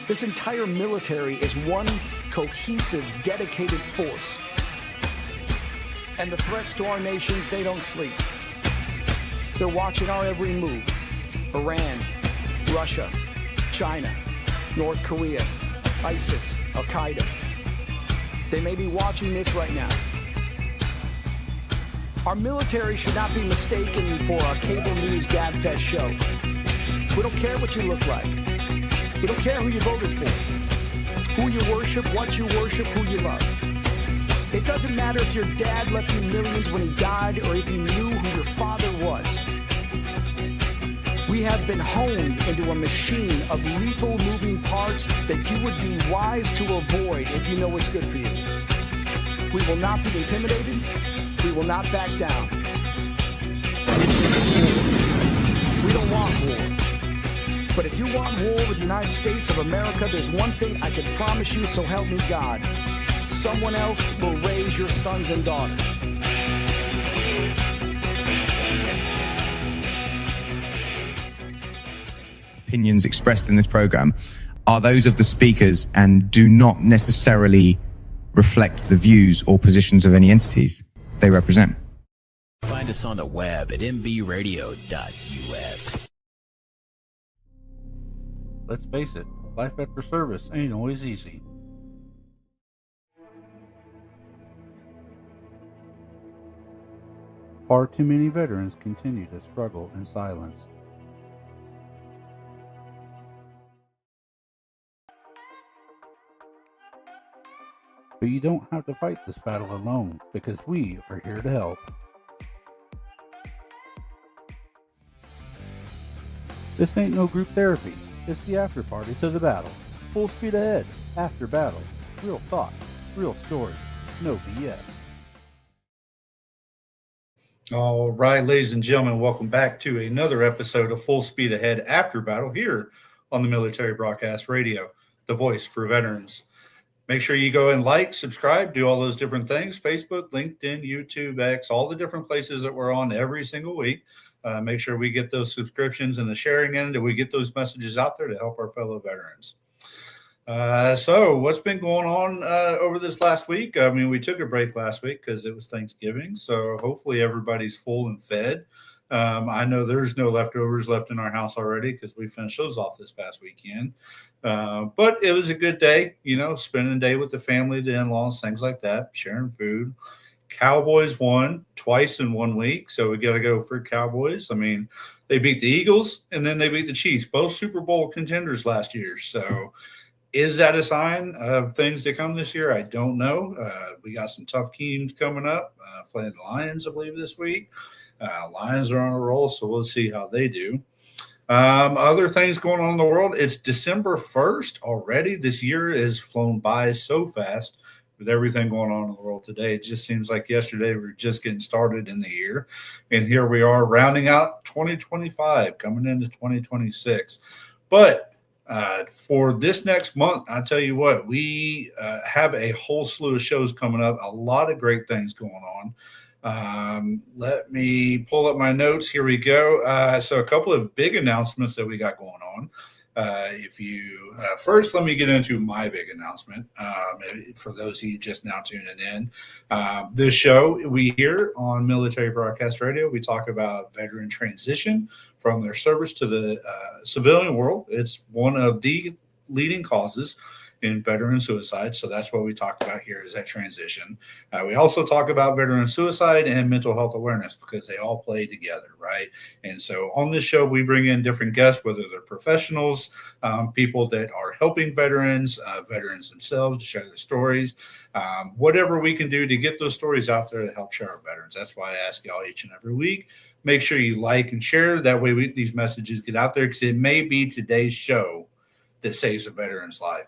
This entire military is one cohesive, dedicated force. And the threats to our nations, they don't sleep. They're watching our every move. Iran, Russia, China, North Korea, ISIS, Al-Qaeda. They may be watching this right now. Our military should not be mistaken for a cable news gabfest show. We don't care what you look like. We don't care who you voted for, who you worship, what you worship, who you love. It doesn't matter if your dad left you millions when he died or if you knew who your father was. We have been honed into a machine of lethal moving parts that you would be wise to avoid if you know what's good for you. We will not be intimidated. We will not back down. We don't want war. But if you want war with the United States of America, there's one thing I can promise you, so help me God. Someone else will raise your sons and daughters. Opinions expressed in this program are those of the speakers and do not necessarily reflect the views or positions of any entities they represent. Find us on the web at mbradio.us. Let's face it, life after service ain't always easy. Far too many veterans continue to struggle in silence. But you don't have to fight this battle alone, because we are here to help. This ain't no group therapy. It's the after party to the battle. Full speed ahead, after battle. Real talk, real stories, no BS. All right, ladies and gentlemen, welcome back to another episode of Full Speed Ahead After Battle here on the Military Broadcast Radio, the voice for veterans. Make sure you go and like, subscribe, do all those different things. Facebook, LinkedIn, YouTube, X, all the different places that we're on every single week. Make sure we get those subscriptions and the sharing end, and we get those messages out there to help our fellow veterans. So what's been going on over this last week? I mean, we took a break last week because it was Thanksgiving. So hopefully everybody's full and fed. I know there's no leftovers left in our house already because we finished those off this past weekend. But it was a good day, you know, spending a day with the family, the in-laws, things like that, sharing food. Cowboys won twice in 1 week, so we got to go for Cowboys. I mean, they beat the Eagles, and then they beat the Chiefs, both Super Bowl contenders last year. So is that a sign of things to come this year? I don't know. We got some tough teams coming up, playing the Lions, I believe, this week. Lions are on a roll, so we'll see how they do. Other things going on in the world. It's December 1st already. This year has flown by so fast with everything going on in the world today. It just seems like yesterday we were just getting started in the year. And here we are rounding out 2025, coming into 2026. But for this next month, I tell you what, we have a whole slew of shows coming up, a lot of great things going on. Let me pull up my notes. Here we go. So a couple of big announcements that we got going on. First, let me get into my big announcement. For those of you just now tuning in, this show we here on Military Broadcast Radio, we talk about veteran transition from their service to the civilian world. It's one of the leading causes in veteran suicide. So that's what we talk about here is that transition. We also talk about veteran suicide and mental health awareness because they all play together, right? And so on this show, we bring in different guests, whether they're professionals, people that are helping veterans, veterans themselves to share their stories, whatever we can do to get those stories out there to help share our veterans. That's why I ask y'all each and every week, make sure you like and share. That way these messages get out there because it may be today's show that saves a veteran's life.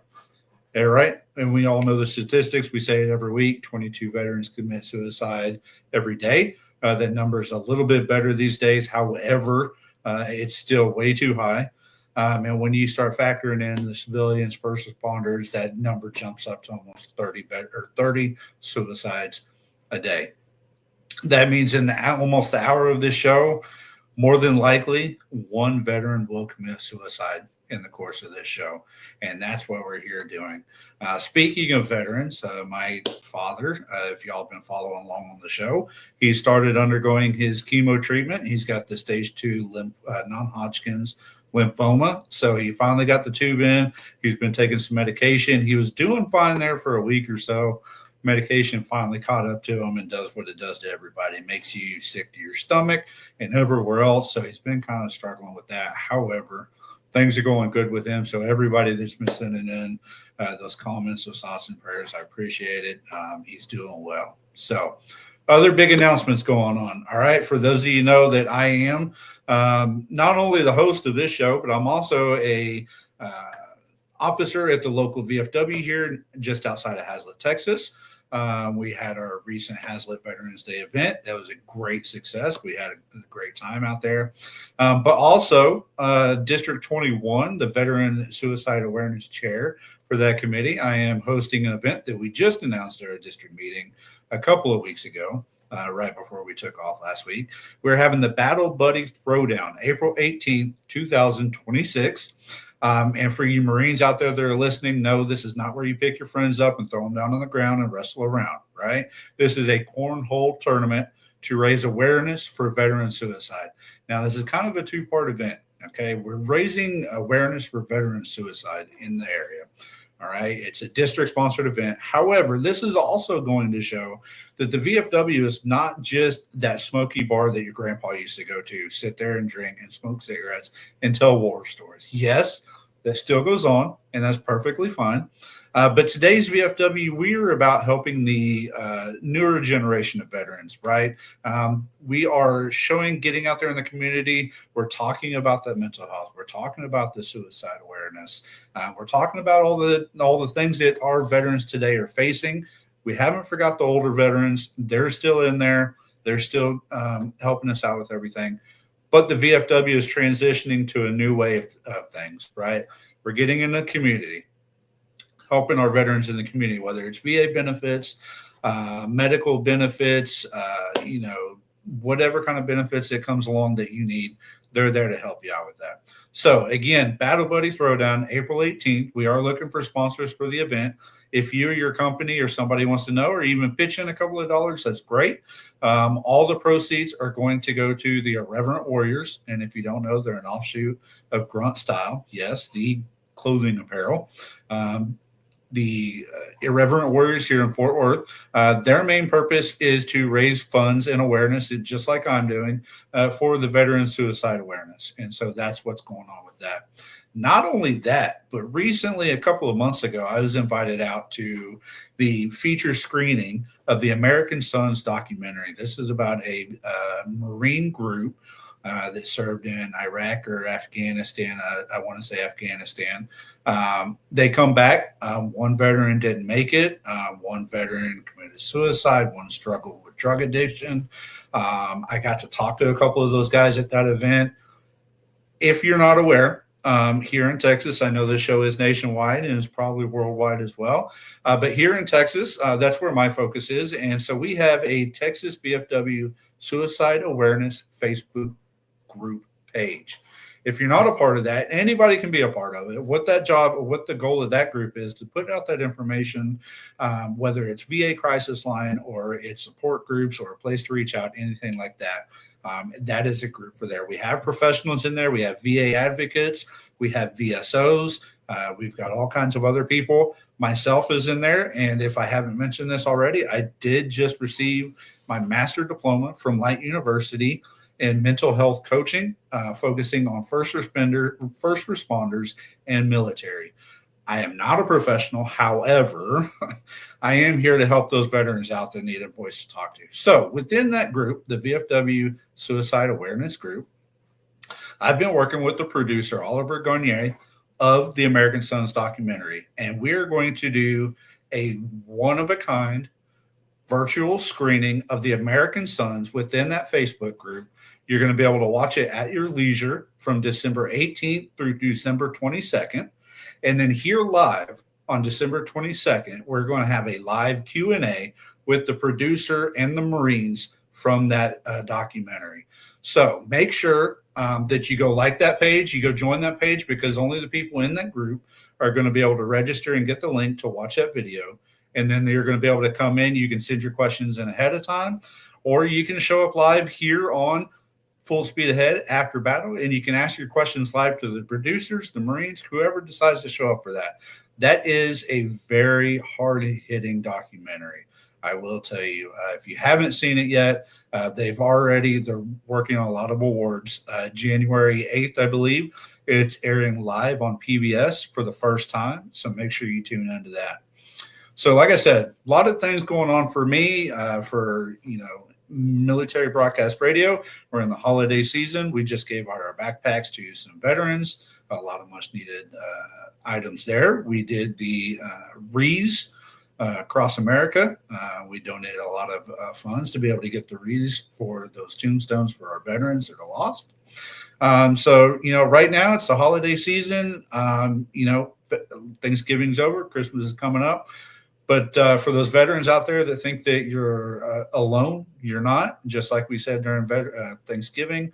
All right. And we all know the statistics. We say it every week. 22 veterans commit suicide every day. That number is a little bit better these days. However, it's still way too high. And when you start factoring in the civilians, first responders, that number jumps up to almost 30 suicides a day. That means in almost the hour of this show, more than likely, one veteran will commit suicide in the course of this show. And that's what we're here doing. Speaking of veterans, my father, if y'all have been following along on the show, he started undergoing his chemo treatment. He's got the stage 2 non-Hodgkin's lymphoma. So he finally got the tube in. He's been taking some medication. He was doing fine there for a week or so. Medication finally caught up to him and does what it does to everybody. It makes you sick to your stomach and everywhere else. So he's been kind of struggling with that. However, things are going good with him. So everybody that's been sending in those comments, those thoughts and prayers, I appreciate it. He's doing well. So other big announcements going on. All right. For those of you know that I am not only the host of this show, but I'm also a officer at the local VFW here just outside of Hazlet, Texas. We had our recent Hazlet Veterans Day event. That was a great success. We had a great time out there. But also District 21, the Veteran Suicide Awareness Chair for that committee. I am hosting an event that we just announced at our district meeting a couple of weeks ago, right before we took off last week. We're having the Battle Buddy Throwdown, April 18th, 2026. And for you Marines out there that are listening, no, this is not where you pick your friends up and throw them down on the ground and wrestle around, right? This is a cornhole tournament to raise awareness for veteran suicide. Now, this is kind of a two-part event, okay? We're raising awareness for veteran suicide in the area, all right? It's a district-sponsored event. However, this is also going to show that the VFW is not just that smoky bar that your grandpa used to go to, sit there and drink and smoke cigarettes and tell war stories. Yes, that still goes on, and that's perfectly fine. But today's VFW, we are about helping the newer generation of veterans, right? We are showing, getting out there in the community. We're talking about that mental health. We're talking about the suicide awareness. We're talking about all the things that our veterans today are facing. We haven't forgot the older veterans. They're still in there. They're still helping us out with everything. But the VFW is transitioning to a new way of things, right? We're getting in the community, helping our veterans in the community, whether it's VA benefits, medical benefits, whatever kind of benefits that comes along that you need, they're there to help you out with that. So again, Battle Buddy Throwdown, April 18th. We are looking for sponsors for the event. If you or your company or somebody wants to know, or even pitch in a couple of dollars, that's great. All the proceeds are going to go to the Irreverent Warriors. And if you don't know, they're an offshoot of Grunt Style. Yes, the clothing apparel. The Irreverent Warriors here in Fort Worth, their main purpose is to raise funds and awareness, just like I'm doing, for the veteran suicide awareness. And so that's what's going on with that. Not only that, but recently, a couple of months ago, I was invited out to the feature screening of the American Sons documentary. This is about a Marine group that served in Iraq or Afghanistan. I want to say Afghanistan. They come back. One veteran didn't make it. One veteran committed suicide. One struggled with drug addiction. I got to talk to a couple of those guys at that event. If you're not aware, here in Texas, I know this show is nationwide and is probably worldwide as well. But here in Texas, that's where my focus is. And so we have a Texas VFW Suicide Awareness Facebook group page. If you're not a part of that, anybody can be a part of it. What the goal of that group is to put out that information, whether it's VA crisis line or it's support groups or a place to reach out, anything like that. That is a group for there. We have professionals in there. We have VA advocates. We have VSOs. We've got all kinds of other people. Myself is in there. And if I haven't mentioned this already, I did just receive my master diploma from Light University in mental health coaching, focusing on first responders and military. I am not a professional. However, I am here to help those veterans out that need a voice to talk to. So within that group, the VFW Suicide Awareness Group, I've been working with the producer, Oliver Garnier, of the American Sons documentary. And we're going to do a one-of-a-kind virtual screening of the American Sons within that Facebook group. You're going to be able to watch it at your leisure from December 18th through December 22nd. And then here live on December 22nd, we're going to have a live Q&A with the producer and the Marines from that documentary. So make sure that you go like that page, you go join that page, because only the people in that group are going to be able to register and get the link to watch that video. And then you're going to be able to come in. You can send your questions in ahead of time, or you can show up live here on Full Speed Ahead After Battle, and you can ask your questions live to the producers, the Marines, whoever decides to show up for that. That is a very hard-hitting documentary. I will tell you, if you haven't seen it yet, they're working on a lot of awards. January 8th, I believe, it's airing live on PBS for the first time. So make sure you tune into that. So like I said, a lot of things going on for me, for, military broadcast radio. We're in the holiday season. We just gave out our backpacks to some veterans, a lot of much needed items there. We did the wreaths across America. We donated a lot of funds to be able to get the wreaths for those tombstones for our veterans that are lost. So, right now it's the holiday season. Thanksgiving's over, Christmas is coming up. But for those veterans out there that think that you're alone, you're not. Just like we said during Thanksgiving,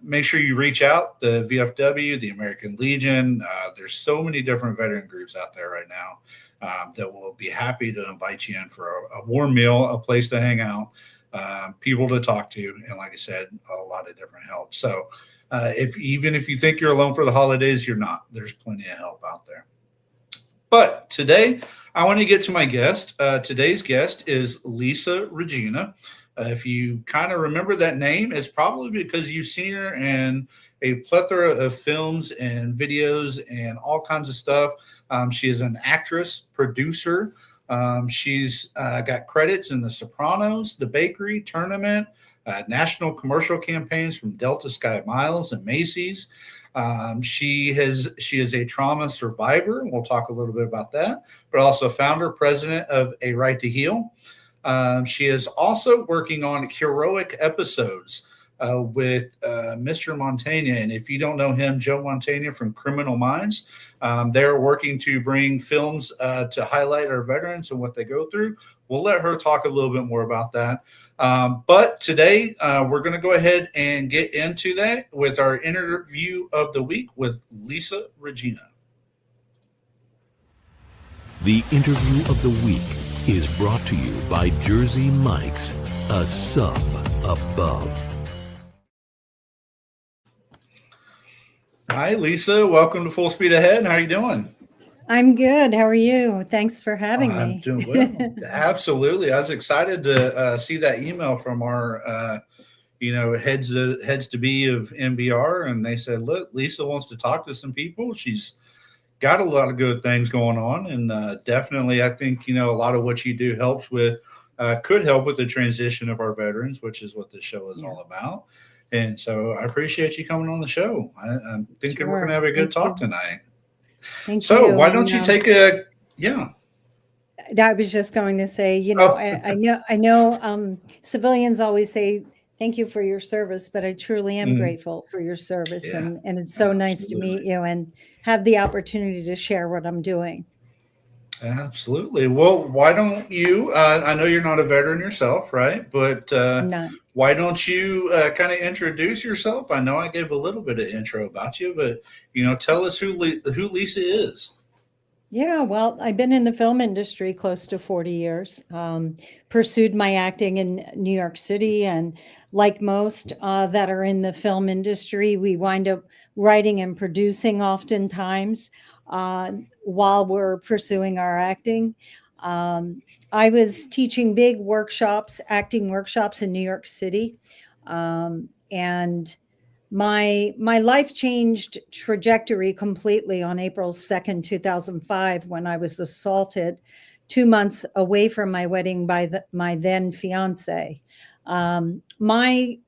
make sure you reach out. The VFW, the American Legion, there's so many different veteran groups out there right now that will be happy to invite you in for a warm meal, a place to hang out, people to talk to, and like I said, a lot of different help. So if you think you're alone for the holidays, you're not. There's plenty of help out there. But today, I want to get to my guest. Today's guest is Lisa Regina. If you kind of remember that name, it's probably because you've seen her in a plethora of films and videos and all kinds of stuff. She is an actress, producer. She's got credits in The Sopranos, The Bakery, Tournament, national commercial campaigns from Delta Sky Miles and Macy's. She is a trauma survivor, and we'll talk a little bit about that, but also founder, president of A Right to Heal. She is also working on heroic episodes with Mr. Montana. And if you don't know him, Joe Montana from Criminal Minds, they're working to bring films to highlight our veterans and what they go through. We'll let her talk a little bit more about that. But today, we're going to go ahead and get into that with our interview of the week with Lisa Regina. The interview of the week is brought to you by Jersey Mike's, a sub above. Hi, Lisa. Welcome to Full Speed Ahead. How are you doing? I'm good. How are you? Thanks for having me. I'm doing well. Absolutely. I was excited to see that email from our, heads to be of MBR, and they said, "Look, Lisa wants to talk to some people. She's got a lot of good things going on, and definitely, I think a lot of what you do could help with the transition of our veterans, which is what this show is all about." And so, I appreciate you coming on the show. I'm thinking we're going to have a good talk tonight. Thank you. So why don't you take a I was just going to say, I know civilians always say thank you for your service, but I truly am grateful for your service, and it's so nice to meet you and have the opportunity to share what I'm doing. Absolutely. Well, why don't you? I know you're not a veteran yourself, right? But why don't you kind of introduce yourself? I know I gave a little bit of intro about you, but tell us who Lisa is. Yeah, well, I've been in the film industry close to 40 years. Pursued my acting in New York City, and like most that are in the film industry, we wind up writing and producing oftentimes while we're pursuing our acting. I was teaching big acting workshops in New York City, and my life changed trajectory completely on April 2nd, 2005, when I was assaulted 2 months away from my wedding by my then fiance. My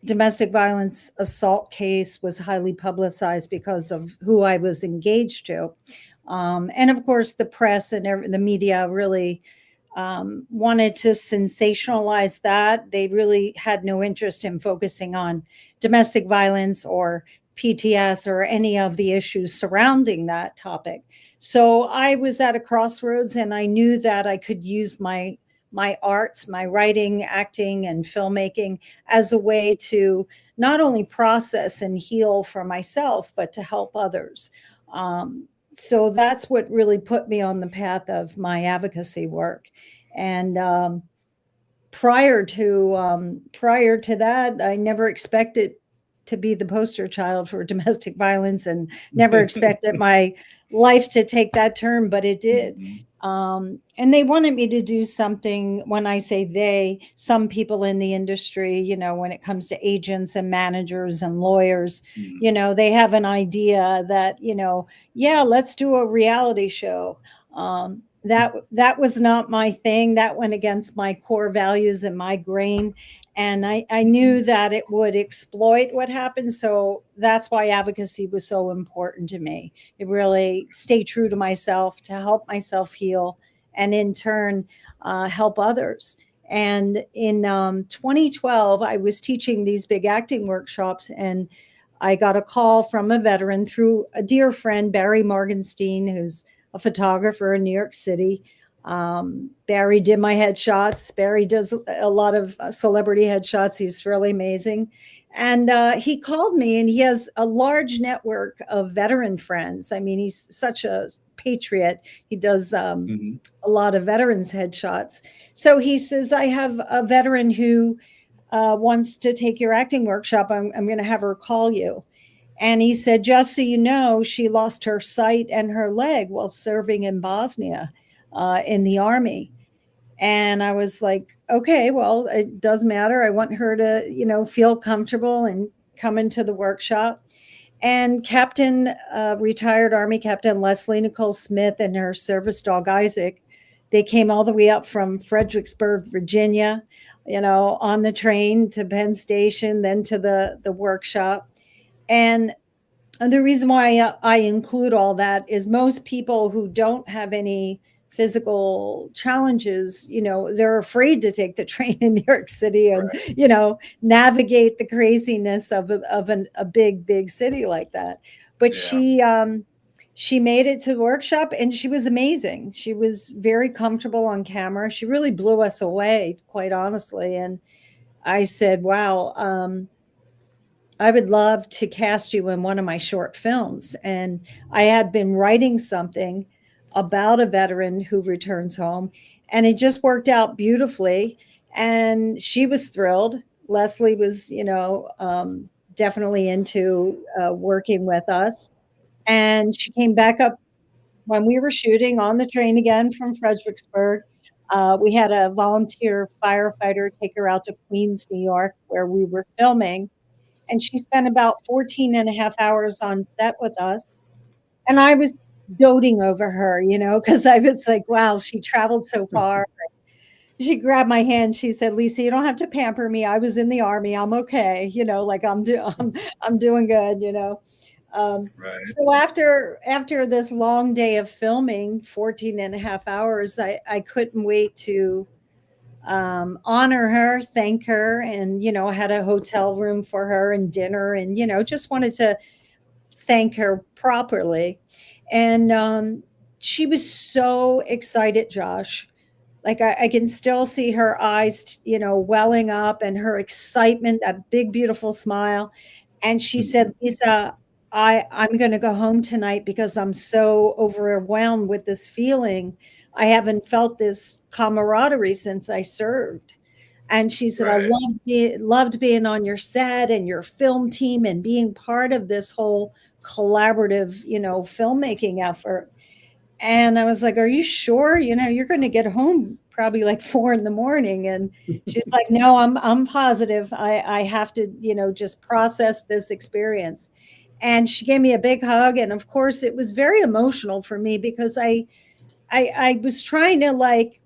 domestic violence assault case was highly publicized because of who I was engaged to. And of course, the press and the media really wanted to sensationalize that. They really had no interest in focusing on domestic violence or PTS or any of the issues surrounding that topic. So I was at a crossroads, and I knew that I could use my arts, my writing, acting, and filmmaking as a way to not only process and heal for myself, but to help others. So that's what really put me on the path of my advocacy work. And prior to that, I never expected to be the poster child for domestic violence, and never expected my life to take that turn, but it did. And they wanted me to do something. When I say they, some people in the industry, you know, when it comes to agents and managers and lawyers, you know, they have an idea that, you know, yeah, let's do a reality show. That was not my thing. That went against my core values and my grain. And I knew that it would exploit what happened. So that's why advocacy was so important to me. It really stay true to myself, to help myself heal, and in turn, help others. And in 2012, I was teaching these big acting workshops, and I got a call from a veteran through a dear friend, Barry Morgenstein, who's a photographer in New York City. Barry did my headshots. Barry does a lot of celebrity headshots. He's really amazing. And he called me, and he has a large network of veteran friends. I mean, he's such a patriot. He does a lot of veterans headshots. So he says, I have a veteran who wants to take your acting workshop. I'm going to have her call you. And he said, just so you know, she lost her sight and her leg while serving in Bosnia in the Army. And I was like, okay, well, it does matter. I want her to, you know, feel comfortable and come into the workshop. And retired Army Captain Leslie Nicole Smith and her service dog Isaac, they came all the way up from Fredericksburg, Virginia, you know, on the train to Penn Station, then to the workshop. And the reason why I include all that is most people who don't have any physical challenges, you know, they're afraid to take the train in New York City and, you know, navigate the craziness of a big city like that. But she made it to the workshop, and she was amazing. She was very comfortable on camera. She really blew us away, quite honestly. And I said, wow, I would love to cast you in one of my short films. And I had been writing something about a veteran who returns home, and it just worked out beautifully. And she was thrilled. Leslie was, you know, definitely into working with us. And she came back up when we were shooting on the train again from Fredericksburg. We had a volunteer firefighter take her out to Queens, New York, where we were filming. And she spent about 14 and a half hours on set with us. And I was doting over her, you know, because I was like, wow, she traveled so far. She grabbed my hand. She said, Lisa, you don't have to pamper me. I was in the Army. I'm okay. You know, like I'm doing good, you know. So after this long day of filming, 14 and a half hours, I couldn't wait to honor her, thank her, and, you know, had a hotel room for her and dinner, and, you know, just wanted to thank her properly. And she was so excited, Josh. Like I can still see her eyes, you know, welling up, and her excitement, that big, beautiful smile. And she said, Lisa, I'm going to go home tonight because I'm so overwhelmed with this feeling. I haven't felt this camaraderie since I served. And she said, I loved being on your set and your film team and being part of this whole collaborative, you know, filmmaking effort. And I was like, are you sure? You know, you're going to get home probably like 4 a.m. And she's like, no, I'm positive. I have to, you know, just process this experience. And she gave me a big hug. And of course, it was very emotional for me because I was trying to like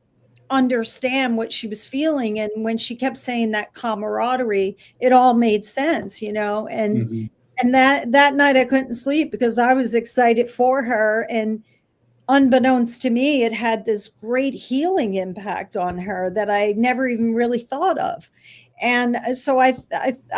understand what she was feeling. And when she kept saying that camaraderie, it all made sense, you know. And that night I couldn't sleep because I was excited for her. And unbeknownst to me, it had this great healing impact on her that I never even really thought of. And so I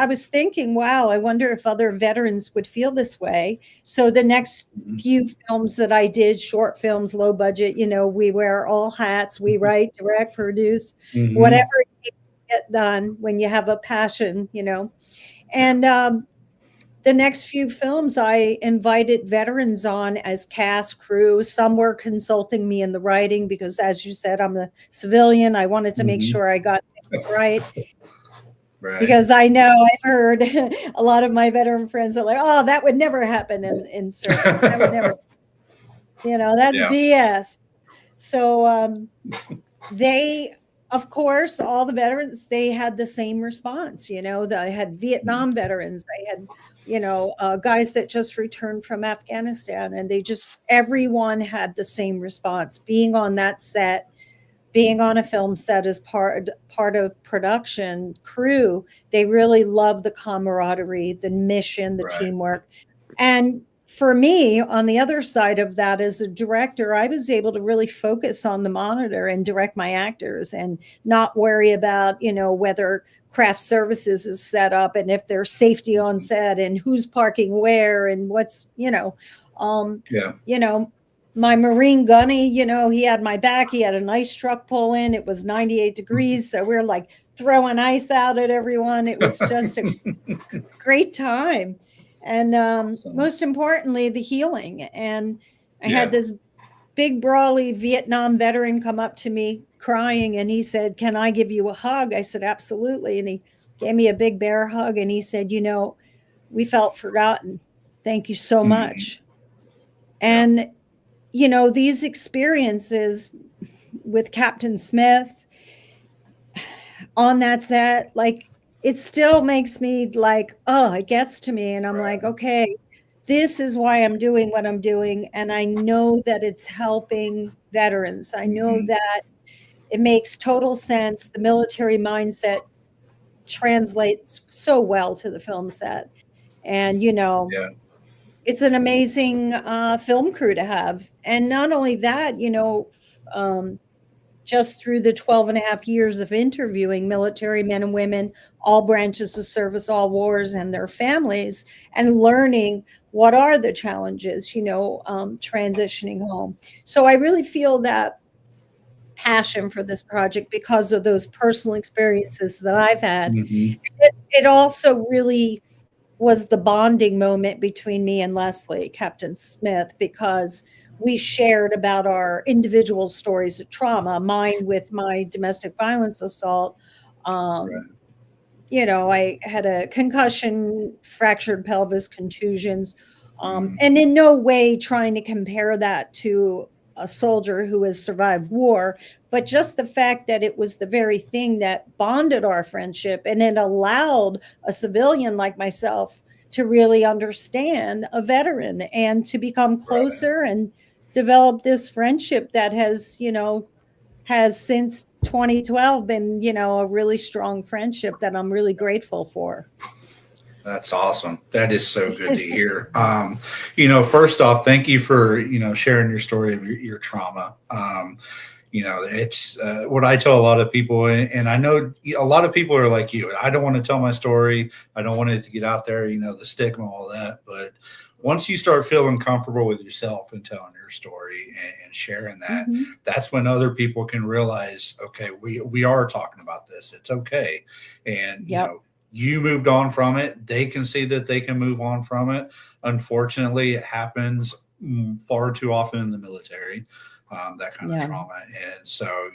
was thinking, wow, I wonder if other veterans would feel this way. So the next few films that I did, short films, low budget, you know, we wear all hats, we write, direct, produce, whatever it takes to get done when you have a passion, you know. And the next few films, I invited veterans on as cast, crew. Some were consulting me in the writing because, as you said, I'm a civilian. I wanted to make sure I got things right. Right. Because I know I've heard a lot of my veteran friends are like, oh, that would never happen in service. That would never, that's Yeah. BS. So they, of course, all the veterans, they had the same response. I had Vietnam veterans, I had, guys that just returned from Afghanistan, and everyone had the same response. Being on that set, being on a film set as part of production crew, they really love the camaraderie, the mission, the Right. teamwork. And for me, on the other side of that, as a director, I was able to really focus on the monitor and direct my actors and not worry about, whether craft services is set up and if there's safety on set and who's parking where and what's, my Marine gunny, he had my back. He had an ice truck pull in. It was 98 degrees. So we we're like throwing ice out at everyone. It was just a great time. And most importantly, the healing. And I had this big, brawly Vietnam veteran come up to me crying. And he said, "Can I give you a hug?" I said, "Absolutely." And he gave me a big bear hug. And he said, "We felt forgotten. Thank you so much." And these experiences with Captain Smith on that set, like, it still makes me like, oh, it gets to me. And I'm like, okay, this is why I'm doing what I'm doing. And I know that it's helping veterans. I know that it makes total sense. The military mindset translates so well to the film set. And, it's an amazing film crew to have. And not only that, just through the 12 and a half years of interviewing military men and women, all branches of service, all wars, and their families, and learning what are the challenges, transitioning home. So I really feel that passion for this project because of those personal experiences that I've had. It also really was the bonding moment between me and Leslie, Captain Smith, because we shared about our individual stories of trauma, mine with my domestic violence assault. I had a concussion, fractured pelvis, contusions, and in no way trying to compare that to a soldier who has survived war, but just the fact that it was the very thing that bonded our friendship, and it allowed a civilian like myself to really understand a veteran and to become closer and develop this friendship that has since 2012 been, a really strong friendship that I'm really grateful for. That's awesome. That is so good to hear. First off, thank you for, sharing your story of your trauma. It's what I tell a lot of people, and I know a lot of people are like you. I don't want to tell my story. I don't want it to get out there, the stigma, all that. But once you start feeling comfortable with yourself and telling your story and sharing that, that's when other people can realize, okay, we are talking about this. It's okay. And, you moved on from it. They can see that they can move on from it. Unfortunately, it happens far too often in the military, that kind of trauma. And so,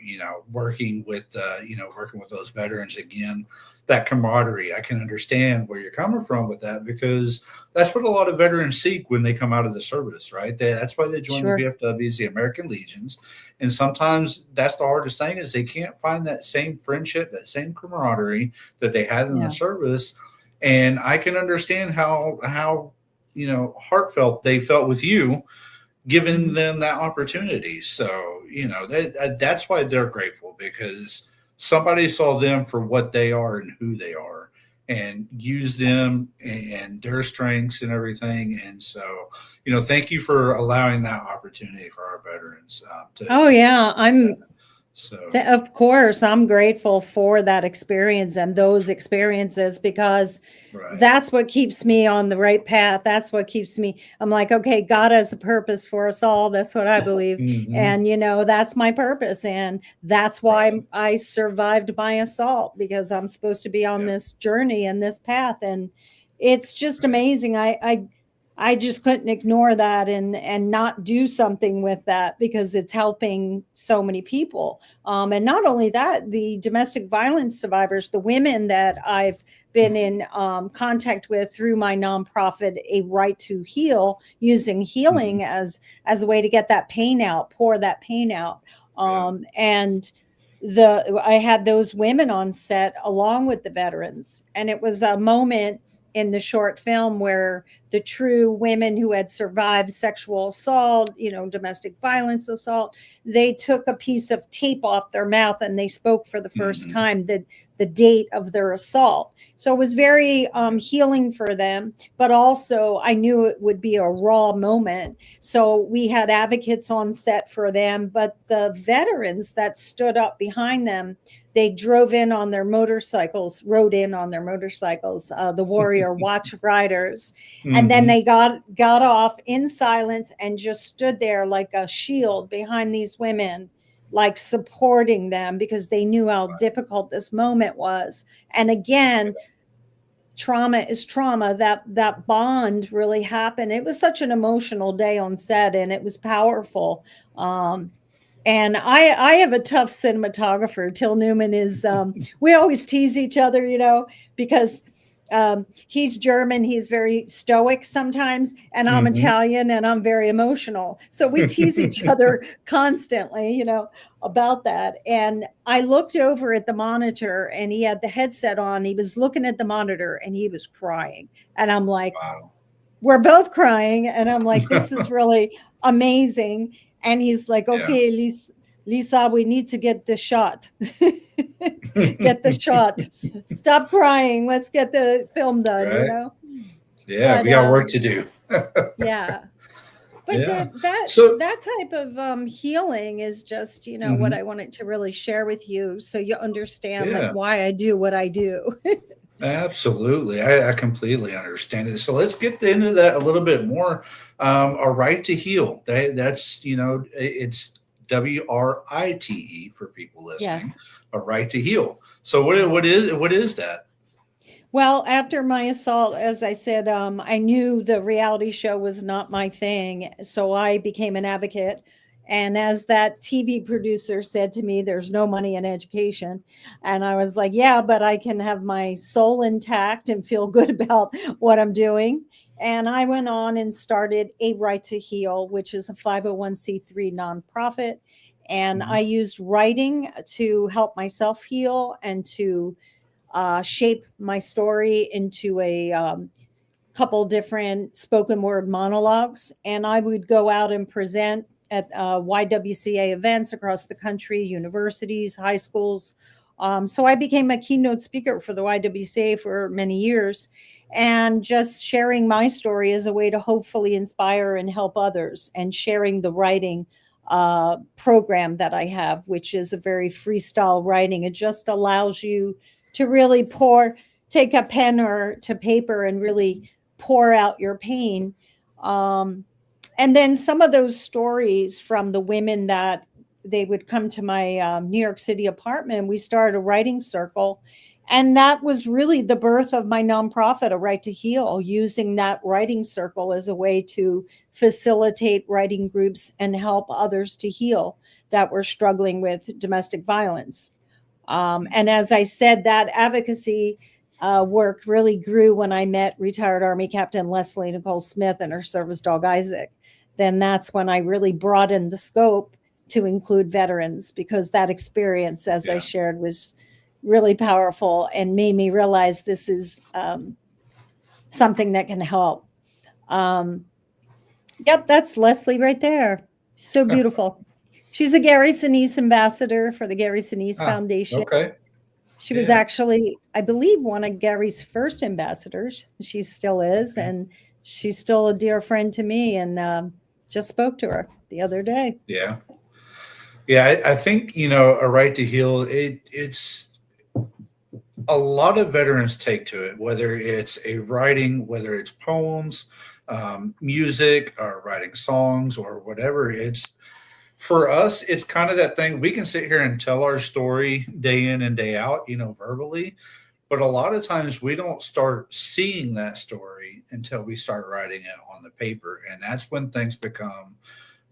working with those veterans again, that camaraderie, I can understand where you're coming from with that, because that's what a lot of veterans seek when they come out of the service, right? That's why they join the VFWs, the American Legions. And sometimes that's the hardest thing, is they can't find that same friendship, that same camaraderie that they had in the service. And I can understand how heartfelt they felt with you, giving them that opportunity. So, that's why they're grateful, because somebody saw them for what they are and who they are, and used them and their strengths and everything. And so, thank you for allowing that opportunity for our veterans. So Of course, I'm grateful for that experience and those experiences, because right. that's what keeps me on the right path. That's what keeps me. I'm like, okay, God has a purpose for us all. That's what I believe. Mhm. And, that's my purpose. And that's why Right. I survived my assault, because I'm supposed to be on Yeah. this journey and this path. And it's just Right. amazing. I just couldn't ignore that and not do something with that, because it's helping so many people. And not only that, the domestic violence survivors, the women that I've been in contact with through my nonprofit, A Right to Heal, using Mhm. healing as a way to get that pain out, pour that pain out. Yeah. And I had those women on set along with the veterans, and it was a moment in the short film where the true women who had survived sexual assault, domestic violence assault, they took a piece of tape off their mouth and they spoke for the first Mhm. time the date of their assault. So it was very healing for them, but also I knew it would be a raw moment. So we had advocates on set for them, but the veterans that stood up behind them, they drove in on their motorcycles, rode in on their motorcycles, the warrior watch riders. And then Mhm. they got off in silence and just stood there like a shield behind these women, like supporting them, because they knew how difficult this moment was. And again, trauma is trauma. That bond really happened. It was such an emotional day on set, and it was powerful. And I have a tough cinematographer. Till Newman is, we always tease each other, because he's German. He's very stoic sometimes, and I'm Mhm. Italian, and I'm very emotional. So we tease each other constantly, about that. And I looked over at the monitor, and he had the headset on. He was looking at the monitor, and he was crying. And I'm like, Wow. we're both crying. And I'm like, this is really amazing. And he's like, Yeah. okay, Lisa, we need to get the shot. Get the shot. Stop crying. Let's get the film done, Right. Yeah, But we got work to do. yeah. But Yeah. that So that type of healing is just, what mhm. I wanted to really share with you, so you understand like Yeah, why I do what I do. absolutely. I completely understand it. So let's get into that a little bit more. A right to heal. That's, it's WRITE for people listening. Yes. A right to heal. So Yeah. what is that? Well, after my assault, as I said, I knew the reality show was not my thing. So I became an advocate. And as that TV producer said to me, there's no money in education. And I was like, yeah, but I can have my soul intact and feel good about what I'm doing. And I went on and started A Right to Heal, which is a 501c3 nonprofit. And I Mhm. used writing to help myself heal and to shape my story into a couple different spoken word monologues. And I would go out and present at YWCA events across the country, universities, high schools. So I became a keynote speaker for the YWCA for many years, and just sharing my story as a way to hopefully inspire and help others, and sharing the writing program that I have, which is a very freestyle writing. It just allows you to really take a pen or to paper and really pour out your pain. Um, and then some of those stories from the women that they would come to my New York City apartment, we started a writing circle. And that was really the birth of my nonprofit, A Right to Heal, using that writing circle as a way to facilitate writing groups and help others to heal that were struggling with domestic violence. And as I said, that advocacy work really grew when I met retired Army Captain Leslie Nicole Smith and her service dog Isaac. Then that's when I really broadened the scope to include veterans, because that experience, as I Yeah. shared, was really powerful and made me realize this is something that can help. Um, yep, that's Leslie right there. So beautiful. She's a Gary Sinise ambassador for the Gary Sinise Ah, Foundation. okay. She was Yeah. actually, I believe, one of Gary's first ambassadors. She still is, Okay. and she's still a dear friend to me. And just spoke to her the other day. Yeah. Yeah, I think, a right to heal, it's a lot of veterans take to it, whether it's a writing, whether it's poems, music, or writing songs or whatever. It's for us, it's kind of that thing. We can sit here and tell our story day in and day out, verbally, but a lot of times we don't start seeing that story until we start writing it on the paper. And that's when things become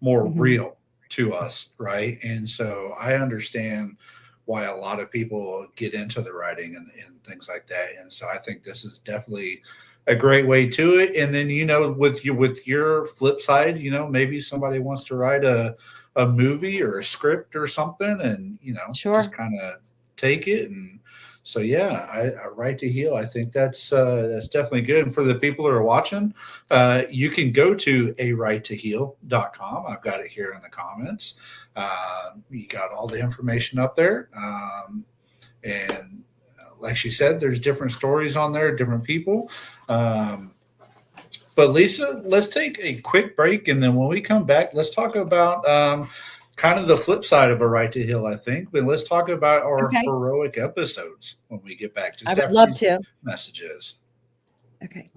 more real to us, right? And so I understand why a lot of people get into the writing and things like that. And so I think this is definitely a great way to it. And then, with your flip side, maybe somebody wants to write a movie or a script or something, and, Sure. just kind of take it. And so, yeah, I right to heal. I think that's definitely good. And for the people who are watching, you can go to arighttoheal.com. I've got it here in the comments. You got all the information up there. And like she said, there's different stories on there, different people. But Lisa, let's take a quick break. And then when we come back, let's talk about kind of the flip side of a right to heal, I think. But let's talk about our heroic episodes when we get back. I would love to. Messages. Okay.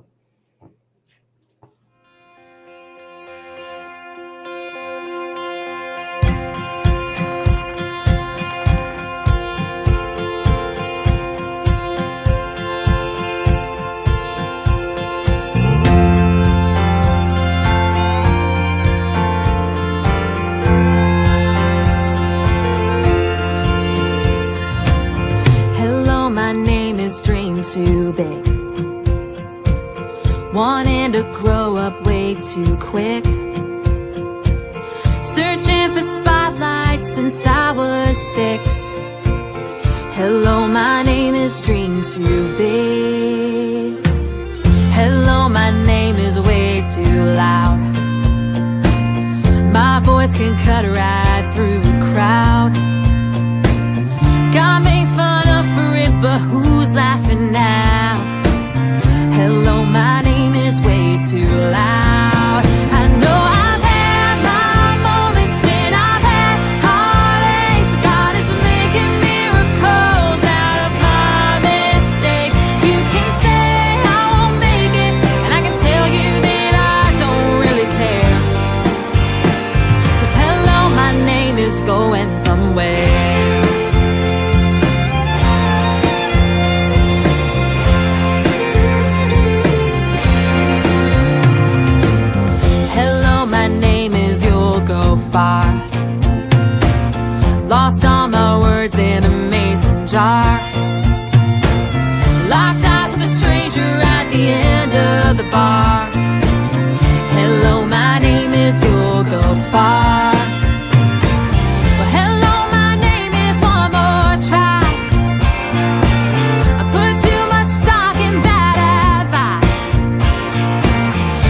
Too big, wanting to grow up way too quick, searching for spotlights since I was 6. Hello, my name is Dream Too Big. Hello, my name is way too loud. My voice can cut right through the crowd. Got made fun of for it, but who's laughing now? Hello, my name is way too loud. I know I've had my moments and I've had heartaches, but God is making miracles out of my mistakes. You can say I won't make it, and I can tell you that I don't really care. 'Cause hello, my name is going somewhere. Far. Lost all my words in a mason jar. Locked eyes with a stranger at the end of the bar. Hello, my name is You'll Go Far. Well, hello, my name is One More Try. I put too much stock in bad advice,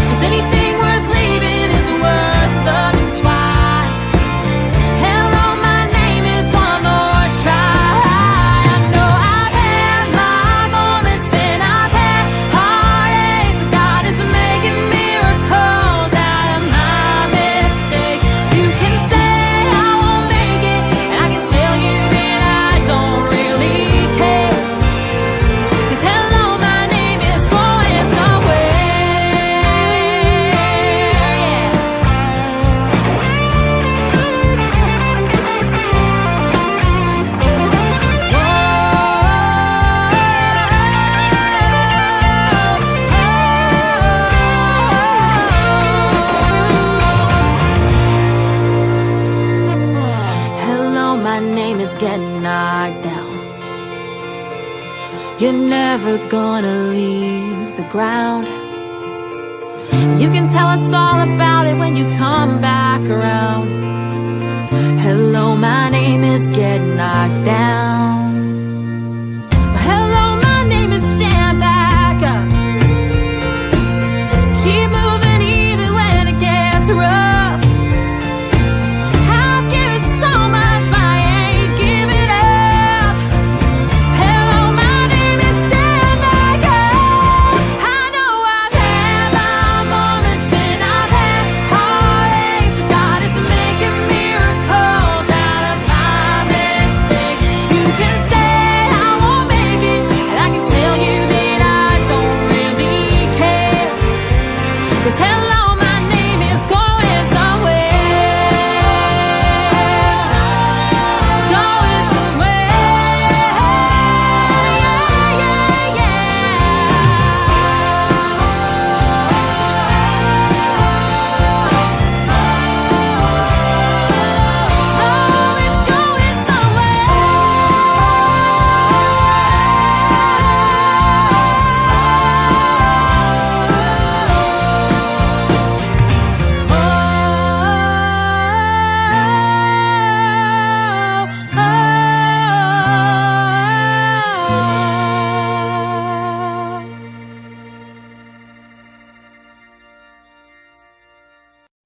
'cause anything worth leaving is worth loving twice. You're never gonna leave the ground. You can tell us all about it when you come back around. Hello, my name is Get Knocked Down. Hello, my name is Stand Back Up. Keep moving even when it gets rough. Out of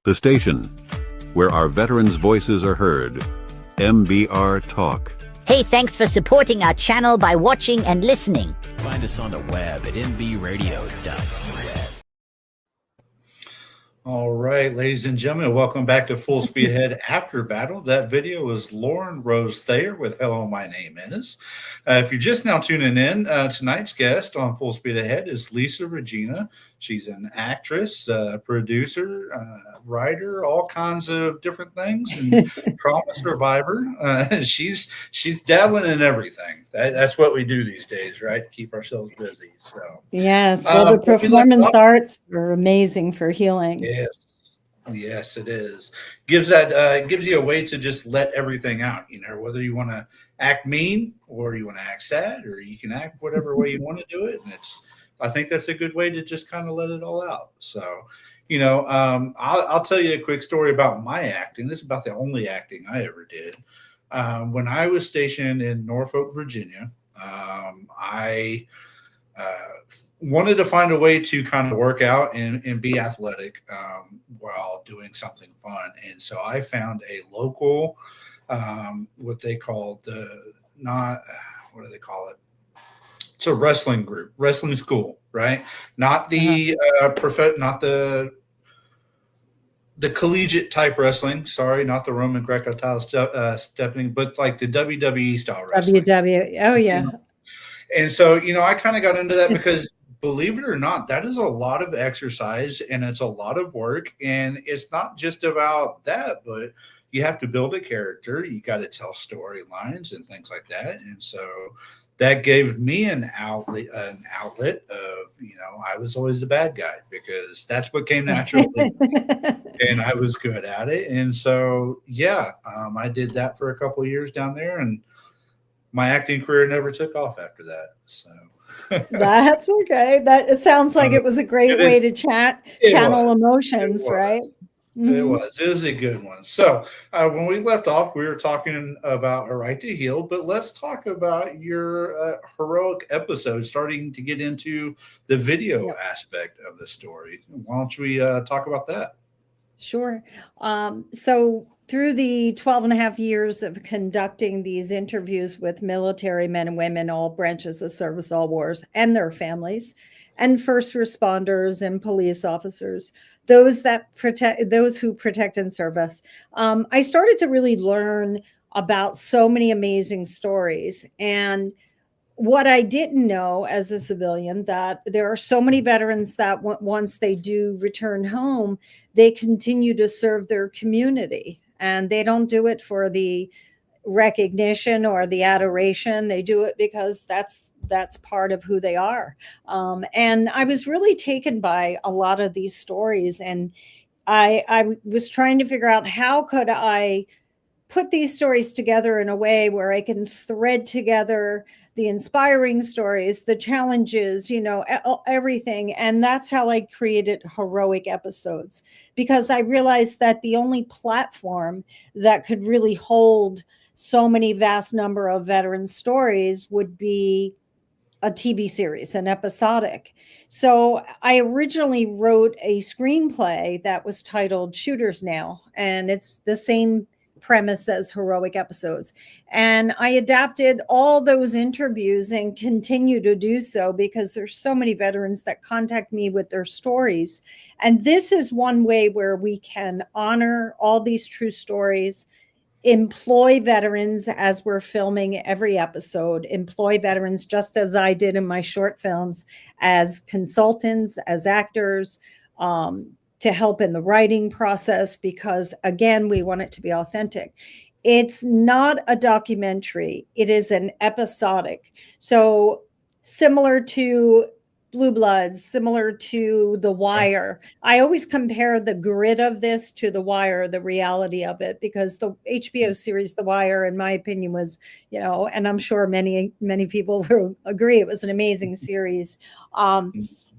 The station where our veterans' voices are heard. MBR Talk. Hey, thanks for supporting our channel by watching and listening. Find us on the web at mbradio.net. All right, ladies and gentlemen, welcome back to Full Speed Ahead After Battle. That video was Lauren Rose Thayer with Hello, My Name Is. If you're just now tuning in, tonight's guest on Full Speed Ahead is Lisa Regina. She's an actress, producer, writer, all kinds of different things, and trauma survivor. She's dabbling in everything. That's what we do these days, right? To keep ourselves busy. So yes, well, the performance arts are amazing for healing. Yes, it is. Gives you a way to just let everything out. You know, whether you want to act mean or you want to act sad, or you can act whatever way you want to do it, and I think that's a good way to just kind of let it all out. So, you know, I'll tell you a quick story about my acting. This is about the only acting I ever did. When I was stationed in Norfolk, Virginia, I wanted to find a way to kind of work out and be athletic while doing something fun. And so I found a local, what they call what do they call it? It's a wrestling group, wrestling school, right? Not the not the collegiate type wrestling. Sorry, not the Roman Greco style stepping, but like the WWE style wrestling. WWE. Oh yeah. You know? And so, you know, I kind of got into that because, believe it or not, that is a lot of exercise and it's a lot of work. And it's not just about that, but you have to build a character. You got to tell storylines and things like that. And so that gave me an outlet of, you know, I was always the bad guy because that's what came naturally. And I was good at it. And so, yeah, I did that for a couple of years down there, and my acting career never took off after that. So that's okay. It sounds like it was a great way to channel emotions, right? Mm-hmm. It was a good one. So when we left off, we were talking about A Right to Heal, but let's talk about your heroic episode, starting to get into the video aspect of the story. Why don't we talk about that? Sure. So through the 12 and a half years of conducting these interviews with military men and women, all branches of service, all wars, and their families, and first responders and police officers, those who protect and serve us, I started to really learn about so many amazing stories. And what I didn't know as a civilian, that there are so many veterans that once they do return home, they continue to serve their community, and they don't do it for the recognition or the adoration. They do it because that's part of who they are. And I was really taken by a lot of these stories, and I was trying to figure out how could I put these stories together in a way where I can thread together the inspiring stories, the challenges, you know, everything. And that's how I created heroic episodes, because I realized that the only platform that could really hold so many vast number of veteran stories would be a TV series, an episodic. So I originally wrote a screenplay that was titled Shooters Now, and it's the same premise as heroic episodes. And I adapted all those interviews and continue to do so because there's so many veterans that contact me with their stories. And this is one way where we can honor all these true stories, employ veterans as we're filming every episode, employ veterans just as I did in my short films as consultants, as actors, to help in the writing process, because again, we want it to be authentic. It's not a documentary. It is an episodic. So similar to Blue Bloods, similar to The Wire. I always compare the grit of this to The Wire, the reality of it, because the HBO series The Wire, in my opinion, was, you know, and I'm sure many people will agree, it was an amazing series.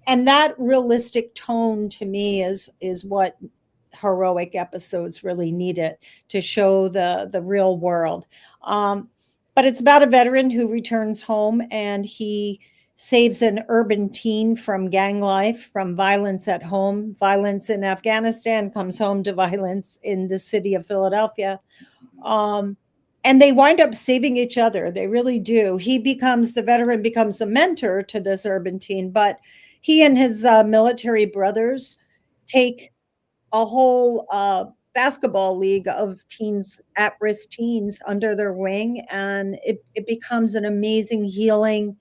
And that realistic tone to me is what heroic episodes really needed to show the real world. But it's about a veteran who returns home, and he saves an urban teen from gang life, from violence at home, violence in Afghanistan, comes home to violence in the city of Philadelphia. And they wind up saving each other. They really do. The veteran becomes a mentor to this urban teen, but he and his military brothers take a whole basketball league of teens, at-risk teens, under their wing, and it becomes an amazing healing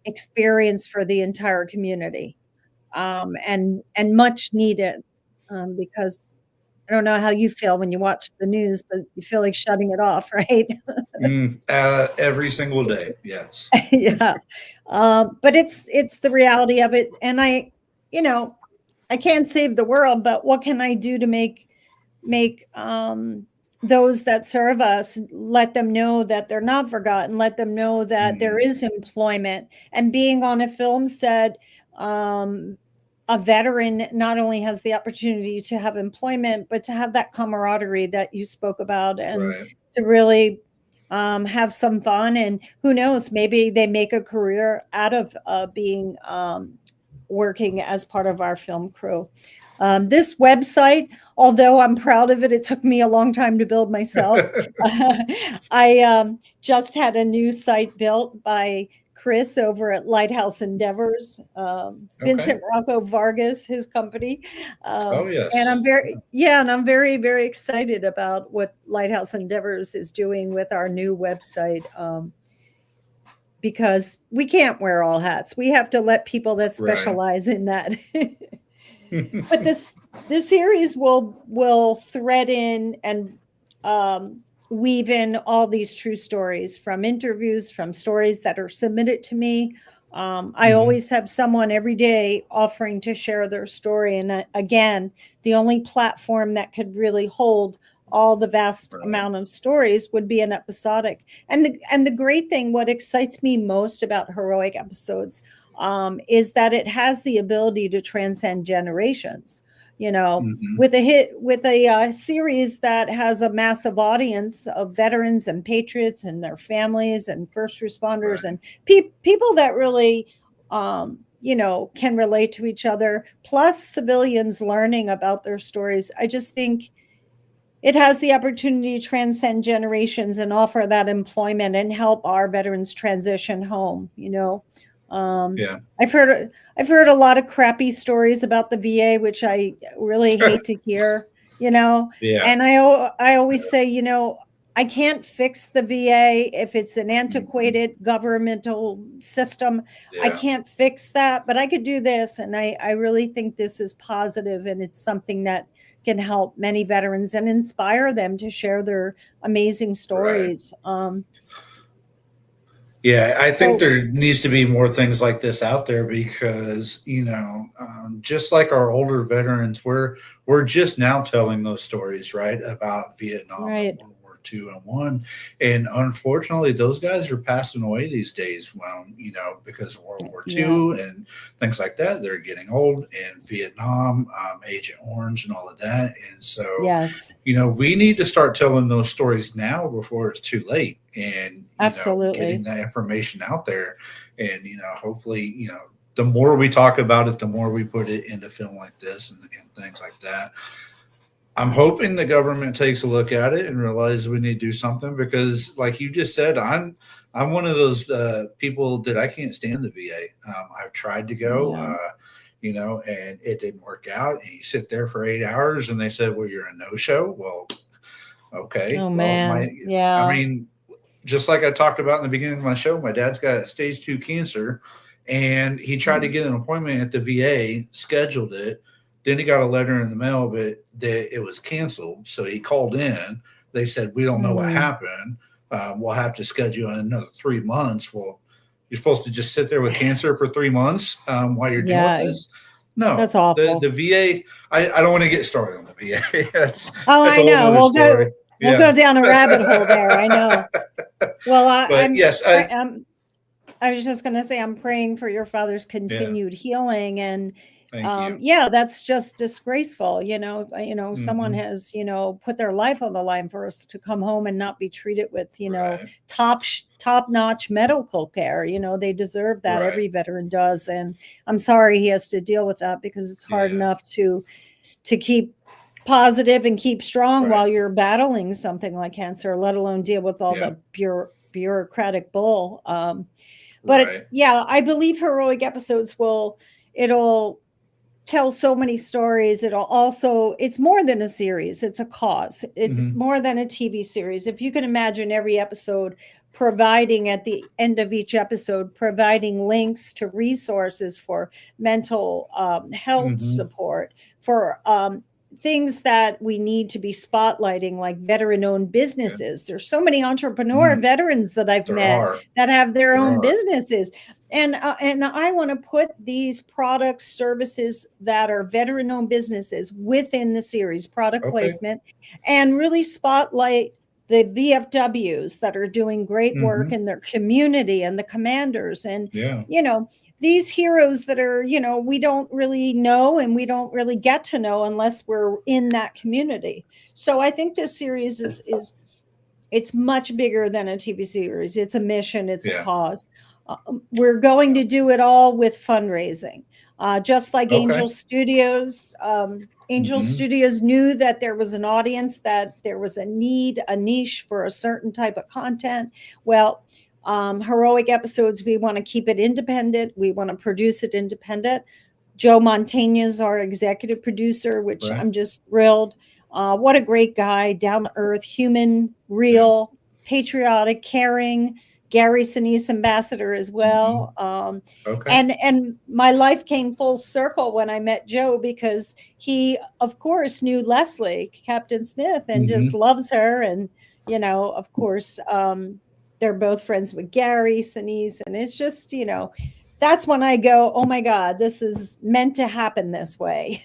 experience for the entire community, and much needed, because I don't know how you feel when you watch the news, but you feel like shutting it off, right? Every single day, yes. Yeah, but it's the reality of it, and you know, I can't save the world, but what can I do to make those that serve us, let them know that they're not forgotten, let them know that there is employment. And being on a film set, a veteran not only has the opportunity to have employment, but to have that camaraderie that you spoke about, and Right. to really have some fun. And who knows, maybe they make a career out of being working as part of our film crew. This website, although I'm proud of it, it took me a long time to build myself. I just had a new site built by Chris over at Lighthouse Endeavors, Vincent Rocco Vargas, his company. Oh, yes. And I'm very, very excited about what Lighthouse Endeavors is doing with our new website. Because we can't wear all hats. We have to let people that specialize in that. But this series will thread in and weave in all these true stories, from interviews, from stories that are submitted to me. I always have someone every day offering to share their story. And again, the only platform that could really hold all the vast amount of stories would be an episodic. And the great thing, what excites me most about heroic episodes, is that it has the ability to transcend generations. With a series that has a massive audience of veterans and patriots and their families and first responders and people that really can relate to each other, plus civilians learning about their stories. I just think it has the opportunity to transcend generations and offer that employment and help our veterans transition home. I've heard a lot of crappy stories about the VA, which I really hate to hear. And I always say, I can't fix the VA if it's an antiquated governmental system. I can't fix that, but I could do this. And I really think this is positive, and it's something that can help many veterans and inspire them to share their amazing stories. I think there needs to be more things like this out there, because just like our older veterans, we're just now telling those stories, right, about Vietnam, and World War II and One, and unfortunately, those guys are passing away these days. Because of World War II and things like that, they're getting old. And Vietnam, Agent Orange, and all of that. And so, we need to start telling those stories now before it's too late. And getting that information out there, and hopefully, the more we talk about it, the more we put it into film like this and things like that. I'm hoping the government takes a look at it and realizes we need to do something, because, like you just said, I'm one of those people that I can't stand the VA. I've tried to go, and it didn't work out. And you sit there for 8 hours, and they said, "Well, you're a no-show." Well, okay. Oh, well, man. I mean, just like I talked about in the beginning of my show, my dad's got stage 2 cancer, and he tried to get an appointment at the VA, scheduled it. Then he got a letter in the mail, but it was canceled. So he called in. They said, "We don't know what happened. We'll have to schedule in another 3 months." Well, you're supposed to just sit there with cancer for 3 months while you're doing this? No, that's awful. The VA, I don't want to get started on the VA. that's I a know. whole other story. We'll go down a rabbit hole there. I know. Well, I was just going to say, I'm praying for your father's continued healing, and Thank you. Yeah, that's just disgraceful. Someone Mhm. has, put their life on the line for us to come home and not be treated with, Right. top notch medical care. They deserve that. Right. Every veteran does. And I'm sorry he has to deal with that, because it's hard Yeah. enough to keep positive and keep strong Right. while you're battling something like cancer, let alone deal with all Yeah. the bureaucratic bull. Right. Yeah, I believe heroic episodes it'll tell so many stories. It's more than a series, it's a cause. It's Mhm. more than a TV series. If you can imagine every episode providing, at the end of each episode, providing links to resources for mental health Mhm. support, for things that we need to be spotlighting, like veteran-owned Yeah. businesses. There's so many entrepreneur Mhm. veterans that I've There met are. that have their There own are. businesses. And I want to put these products, services that are veteran-owned businesses within the series, product Okay. placement, and really spotlight the VFWs that are doing great work Mhm. in their community, and the commanders, and Yeah. these heroes that are, we don't really know, and we don't really get to know unless we're in that community. So I think this series is it's much bigger than a TV series. It's a mission, it's a Yeah. cause. We're going to do it all with fundraising. Just like Okay. Angel Studios. Angel Mhm. Studios knew that there was an audience, that there was a need, a niche for a certain type of content. Well, heroic episodes, we want to keep it independent. We want to produce it independent. Joe Montaigne is our executive producer, which Right. I'm just thrilled. What a great guy, down to earth, human, Yeah. real, patriotic, caring. Gary Sinise ambassador as Mhm. well. Okay. And my life came full circle when I met Joe, because he, of course, knew Leslie, Captain Smith, and just Mhm. loves her. And, of course, they're both friends with Gary Sinise. And it's just, that's when I go, oh my God, this is meant to happen this way.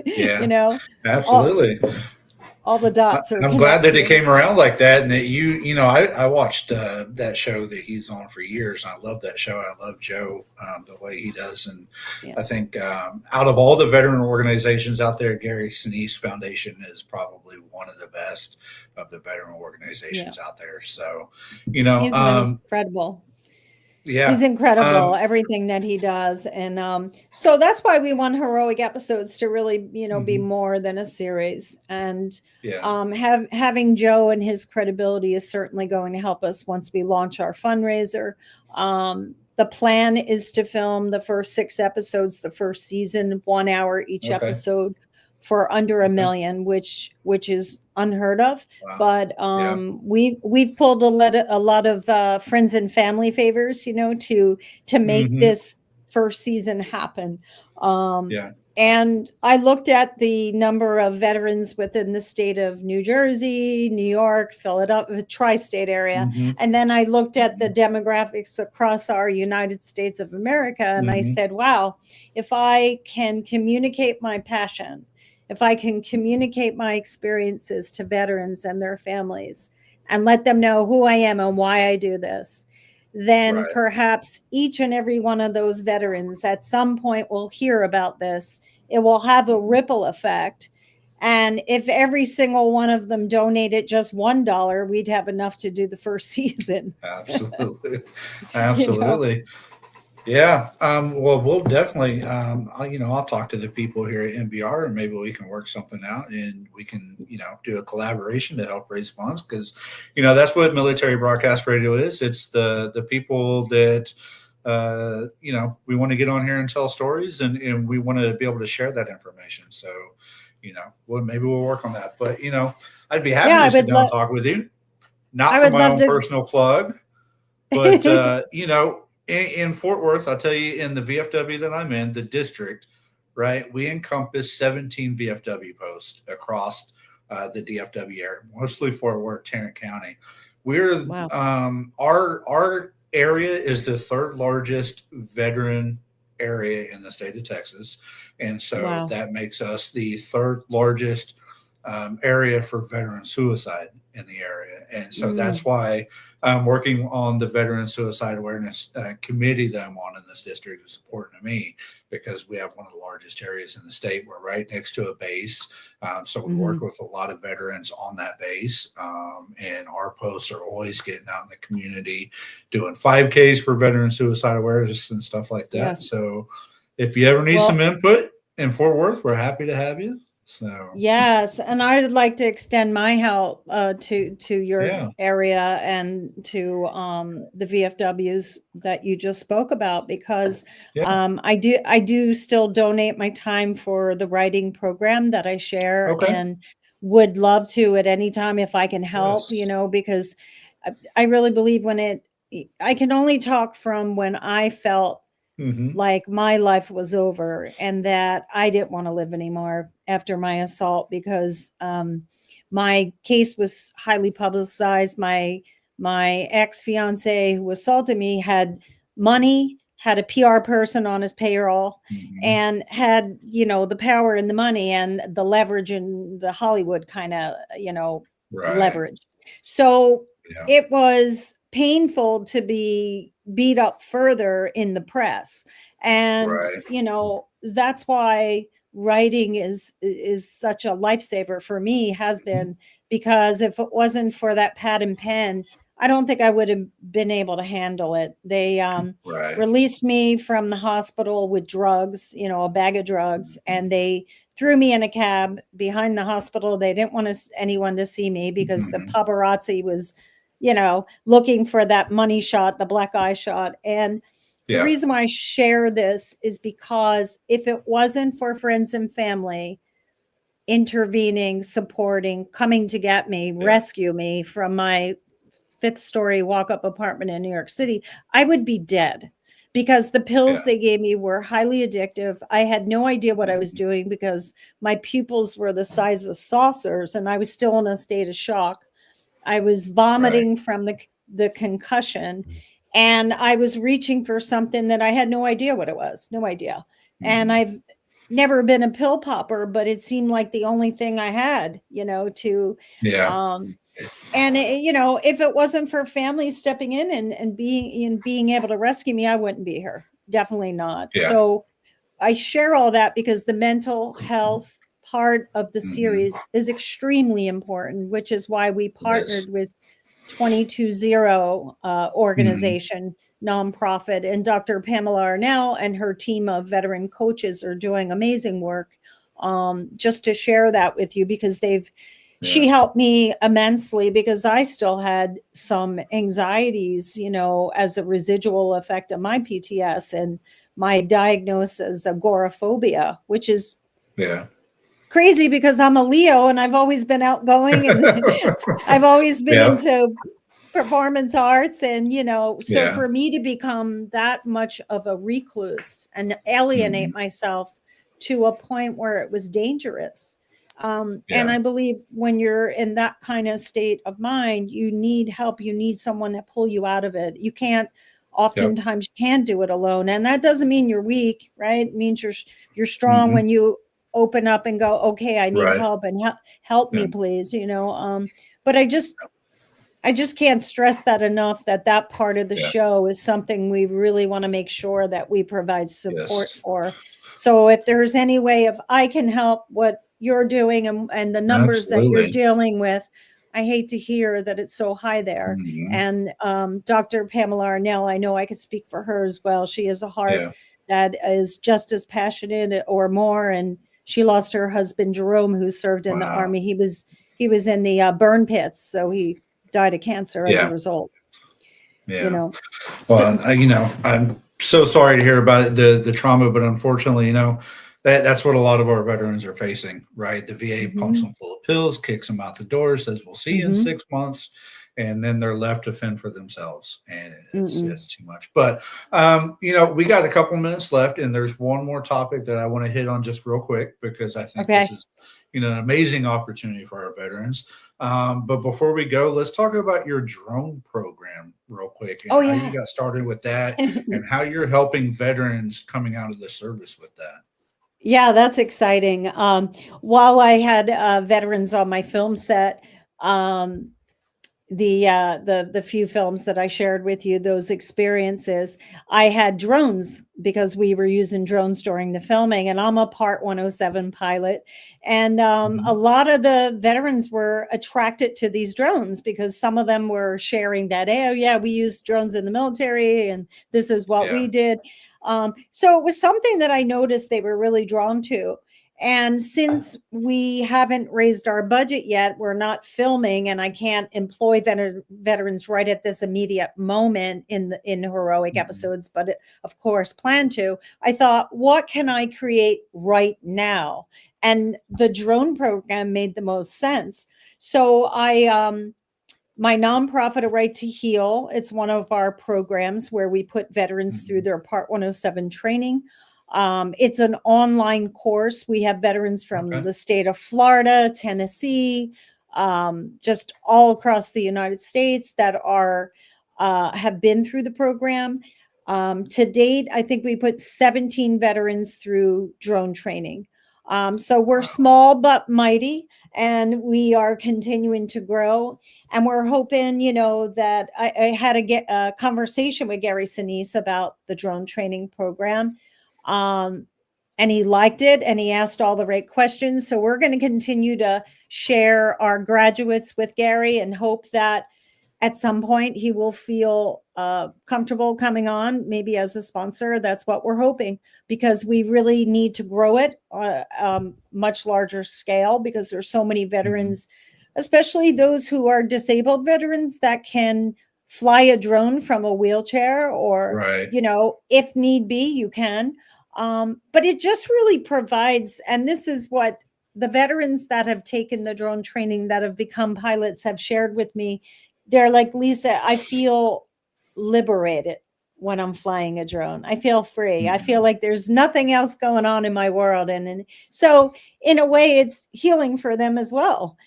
Yeah. All, Absolutely. all the dots are I'm glad that it connected. came around like that, and that I watched that show that he's on for years. And I love that show. I love Joe, the way he does, and Yeah. I think out of all the veteran organizations out there, Gary Sinise Foundation is probably one of the best of the veteran Yeah. organizations out there. So, He's incredible. He's yeah, incredible, everything that he does. And so that's why we want heroic episodes to really, be mhm, more than a series. And yeah, having Joe and his credibility is certainly going to help us once we launch our fundraiser. The plan is to film the first 6 episodes, the first season, 1 hour each okay, episode, for under $1 okay, million, which is unheard of. wow, But yeah, we've pulled a lot of friends and family favors, to make hmm, this first season happen. Um, yeah, and I looked at the number of veterans within the state of New Jersey, New York, Philadelphia, tri-state area. hmm, And then I looked at the hmm, demographics across our United States of America, and I hmm, said, wow, if I can communicate my passion, if I can communicate my experiences to veterans and their families, and let them know who I am and why I do this, then right, perhaps each and every one of those veterans at some point will hear about this. It will have a ripple effect. And if every single one of them donated just $1, we'd have enough to do the first season. absolutely, you know? absolutely. Yeah. Well, we'll definitely, I'll talk to the people here at MBR, and maybe we can work something out, and we can, do a collaboration to help raise funds, because, that's what military broadcast radio is. It's the people that, we want to get on here and tell stories, and we want to be able to share that information. So, maybe we'll work on that. But, I'd be happy Yeah, to sit down and talk with you, not I for would my love own to. personal plug, but in Fort Worth, I'll tell you, in the VFW that I'm in, the district, right, we encompass 17 VFW posts across the DFW area, mostly Fort Worth, Tarrant County. We're Wow. our area is the third largest veteran area in the state of Texas, and so Wow. that makes us the third largest area for veteran suicide in the area, and so that's Mm. why I'm working on the Veteran Suicide Awareness Committee that I'm on in this district is important to me because we have one of the largest areas in the state. We're right next to a base. So we work with a lot of veterans on that base. And our posts are always getting out in the community, doing 5Ks for veteran suicide awareness and stuff like that. Yes. So if you ever need some input in Fort Worth, we're happy to have you. So yes, and I would like to extend my help to your area and to the VFWs that you just spoke about, because I do still donate my time for the writing program that I share, and would love to at any time if I can help. You know, because I really believe I can only talk from when I felt like my life was over and that I didn't want to live anymore after my assault, because my case was highly publicized. My ex-fiance who assaulted me had money, had a PR person on his payroll, and had, you know, the power and the money and the leverage and the Hollywood kind of, you know, leverage. So it was painful to be beat up further in the press. And, you know, that's why writing is such a lifesaver for me, has been, because if it wasn't for that pad and pen, I don't think I would have been able to handle it. They released me from the hospital with drugs, you know, a bag of drugs, and they threw me in a cab behind the hospital. They didn't want anyone to see me because the paparazzi was, you know, looking for that money shot, the black eye shot. And the reason why I share this is because if it wasn't for friends and family intervening, supporting, coming to get me, rescue me from my 5th-story walk-up apartment in New York City, I would be dead, because the pills they gave me were highly addictive. I had no idea what I was doing because my pupils were the size of saucers and I was still in a state of shock. I was vomiting from the concussion, and I was reaching for something that I had no idea what it was. No idea. And I've never been a pill popper, but it seemed like the only thing I had, you know, to, and you know, if it wasn't for family stepping in and being able to rescue me, I wouldn't be here. Definitely not. So I share all that because the mental health part of the series is extremely important, which is why we partnered with 220 organization, nonprofit, and Dr. Pamela Arnell and her team of veteran coaches are doing amazing work. Just to share that with you, because she helped me immensely, because I still had some anxieties, you know, as a residual effect of my PTS and my diagnosis of agoraphobia, which is crazy because I'm a Leo and I've always been outgoing and I've always been into performance arts. And, you know, so for me to become that much of a recluse and alienate myself to a point where it was dangerous. And I believe when you're in that kind of state of mind, you need help. You need someone to pull you out of it. You can't, oftentimes you can't do it alone. And that doesn't mean you're weak, right? It means you're strong when you open up and go, okay, I need help, and help me, please. You know, but I just can't stress that enough, that part of the show is something we really want to make sure that we provide support for. So if there's any way if I can help what you're doing and the numbers that you're dealing with, I hate to hear that it's so high there. And Dr. Pamela Arnell, I know I could speak for her as well. She has a heart that is just as passionate or more. And she lost her husband, Jerome, who served in the Army. He was in the burn pits. So he died of cancer as a result. You know, well, you know, I'm so sorry to hear about the trauma, but unfortunately, you know, that's what a lot of our veterans are facing, right? The VA pumps them full of pills, kicks them out the door, says, we'll see you in 6 months. And then they're left to fend for themselves. And it's too much. But, you know, we got a couple minutes left, and there's one more topic that I want to hit on just real quick, because I think this is, you know, an amazing opportunity for our veterans. But before we go, let's talk about your drone program real quick, and how you got started with that and how you're helping veterans coming out of the service with that. Yeah, that's exciting. While I had veterans on my film set, the few films that I shared with you, those experiences, I had drones because we were using drones during the filming, and I'm a Part 107 pilot. And a lot of the veterans were attracted to these drones because some of them were sharing that, hey, oh yeah, we use drones in the military, and this is what we did. So it was something that I noticed they were really drawn to. And since we haven't raised our budget yet, we're not filming, and I can't employ veterans right at this immediate moment in heroic episodes, but of course plan to. I thought, what can I create right now? And the drone program made the most sense. So my nonprofit, A Right to Heal, it's one of our programs where we put veterans through their Part 107 training. It's an online course. We have veterans from the state of Florida, Tennessee, just all across the United States that have been through the program. To date, I think we put 17 veterans through drone training. So we're small but mighty, and we are continuing to grow. And we're hoping, that I had a conversation with Gary Sinise about the drone training program. And he liked it, and he asked all the right questions. So we're going to continue to share our graduates with Gary and hope that at some point he will feel comfortable coming on, maybe as a sponsor. That's what we're hoping, because we really need to grow it on much larger scale, because there's so many veterans, especially those who are disabled veterans, that can fly a drone from a wheelchair, or, if need be, you can. But it just really provides, and this is what the veterans that have taken the drone training that have become pilots have shared with me. They're like, Lisa, I feel liberated when I'm flying a drone. I feel free. I feel like there's nothing else going on in my world. And so in a way, it's healing for them as well.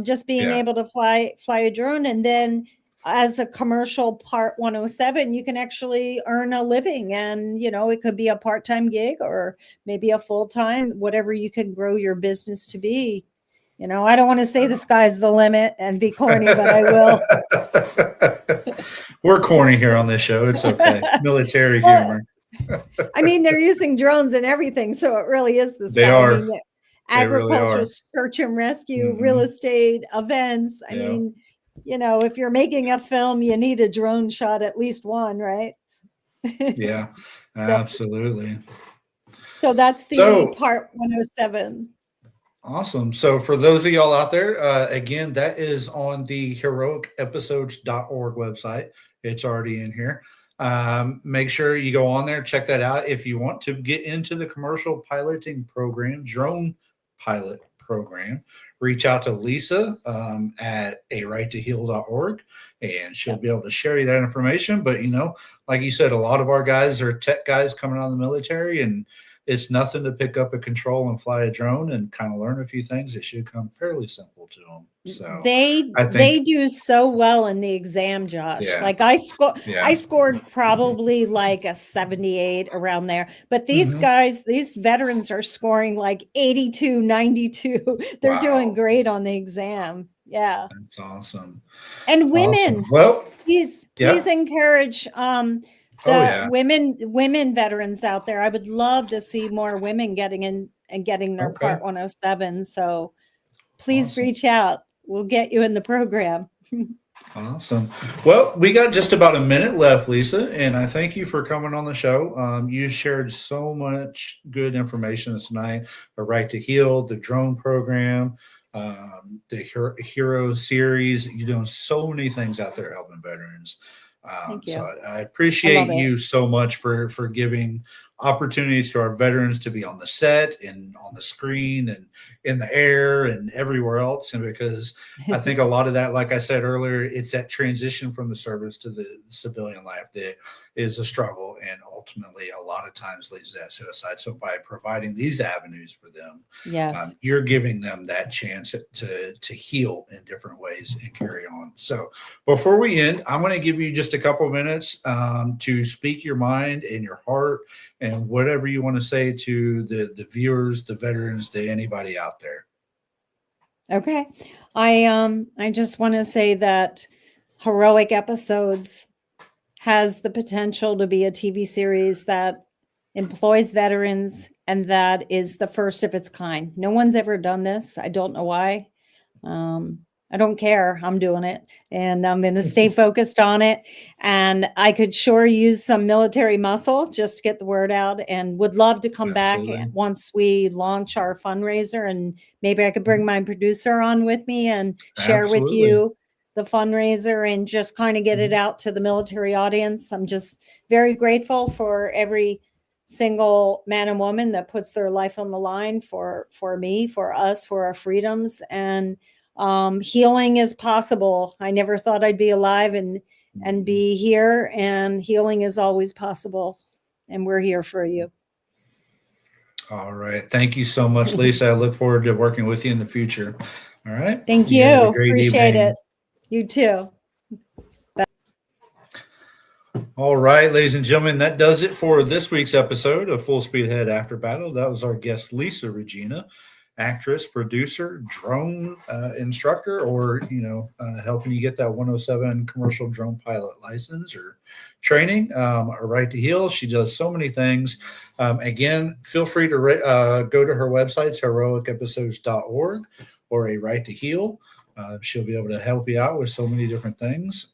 Just being able to fly a drone. And then as a commercial Part 107, you can actually earn a living, and it could be a part-time gig or maybe a full-time, whatever you can grow your business to be. I don't want to say the sky's the limit and be corny, but I will. We're corny here on this show. It's okay. Military humor. I mean, they're using drones and everything, so it really is the sky. They are. I mean, agriculture, search and rescue, real estate, events. I mean, if you're making a film, you need a drone shot, at least one, right? Yeah, absolutely. So that's the Part 107. Awesome. So for those of y'all out there, again, that is on the heroicepisodes.org website. It's already in here. Make sure you go on there, check that out. If you want to get into the commercial piloting program, drone pilot program, reach out to Lisa at arighttoheal.org, and she'll be able to share you that information. But, like you said, a lot of our guys are tech guys coming out of the military, and it's nothing to pick up a control and fly a drone and kind of learn a few things. It should come fairly simple to them. So they do so well in the exam, Josh. Like I scored probably like a 78 around there. But these guys, these veterans are scoring like 82, 92. They're doing great on the exam. Yeah. That's awesome. And women. Awesome. Well, please encourage women veterans out there. I would love to see more women getting in and getting their Part 107. So please reach out. We'll get you in the program. Awesome. Well, we got just about a minute left, Lisa, and I thank you for coming on the show. You shared so much good information tonight. A Right to Heal, the drone program, the Hero series. You're doing so many things out there helping veterans. Thank you. So I appreciate you so much for giving opportunities to our veterans to be on the set and on the screen and in the air and everywhere else. And because I think a lot of that, like I said earlier, it's that transition from the service to the civilian life that is a struggle, and ultimately a lot of times leads to that suicide. So by providing these avenues for them, you're giving them that chance to heal in different ways and carry on. So before we end, I'm going to give you just a couple of minutes to speak your mind and your heart and whatever you want to say to the viewers, the veterans, to anybody out there. Okay. I just want to say that heroic episodes has the potential to be a TV series that employs veterans and that is the first of its kind. No one's ever done this. I don't know why. I don't care. I'm doing it and I'm going to stay focused on it. And I could sure use some military muscle just to get the word out, and would love to come Absolutely. back once we launch our fundraiser. And maybe I could bring my producer on with me and share with Absolutely. you the fundraiser and just kind of get it out to the military audience. I'm just very grateful for every single man and woman that puts their life on the line for me, for us, for our freedoms. And healing is possible. I never thought I'd be alive and be here, and healing is always possible. And we're here for you. All right. Thank you so much, Lisa. I look forward to working with you in the future. All right. Thank you. have a great Appreciate evening. it. You too. All right, ladies and gentlemen, that does it for this week's episode of Full Speed Ahead After Battle. That was our guest, Lisa Regina, actress, producer, drone instructor, or, helping you get that 107 commercial drone pilot license or training, or Right to Heal. She does so many things. Again, feel free to go to her website, heroicepisodes.org, or a Right to Heal. She'll be able to help you out with so many different things.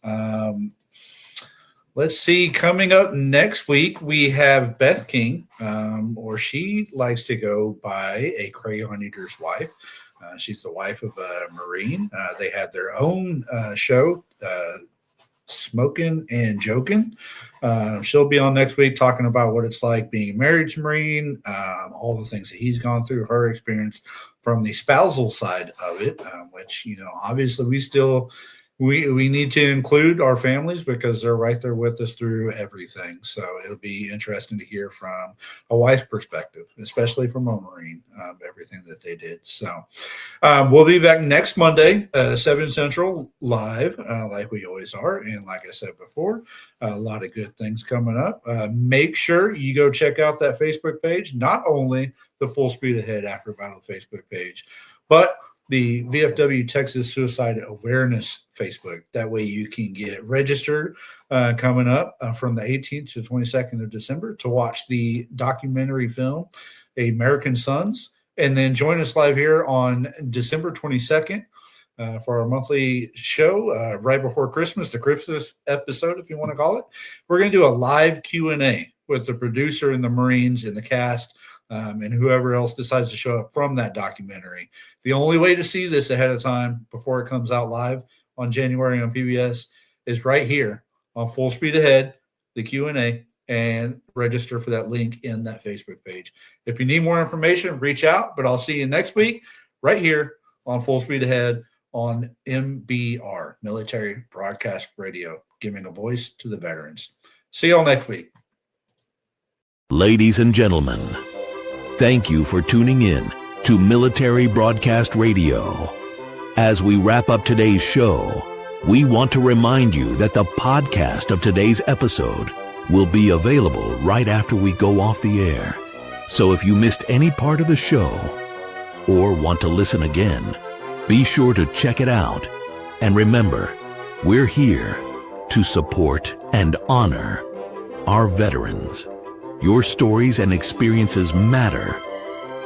Let's see. Coming up next week, we have Beth King, or she likes to go by a crayon eater's wife. She's the wife of a Marine. They have their own show, Smoking and Joking. She'll be on next week talking about what it's like being married to a Marine, all the things that he's gone through, her experience from the spousal side of it, which, obviously we need to include our families because they're right there with us through everything. So it'll be interesting to hear from a wife's perspective, especially from a Marine, everything that they did. So we'll be back next Monday, 7 Central live, like we always are. And like I said before, a lot of good things coming up. Make sure you go check out that Facebook page, not only the Full Speed Ahead After Battle Facebook page, but the VFW Texas Suicide Awareness Facebook. That way you can get registered coming up from the 18th to 22nd of December to watch the documentary film, American Sons. And then join us live here on December 22nd for our monthly show right before Christmas, the Christmas episode, if you want to call it. We're going to do a live Q&A with the producer and the Marines and the cast, and whoever else decides to show up from that documentary. The only way to see this ahead of time before it comes out live on January on PBS is right here on Full Speed Ahead, the Q&A, and register for that link in that Facebook page. If you need more information, reach out, but I'll see you next week right here on Full Speed Ahead on MBR, Military Broadcast Radio, giving a voice to the veterans. See you all next week. Ladies and gentlemen, thank you for tuning in to Military Broadcast Radio. As we wrap up today's show, we want to remind you that the podcast of today's episode will be available right after we go off the air. So if you missed any part of the show or want to listen again, be sure to check it out. And remember, we're here to support and honor our veterans. Your stories and experiences matter,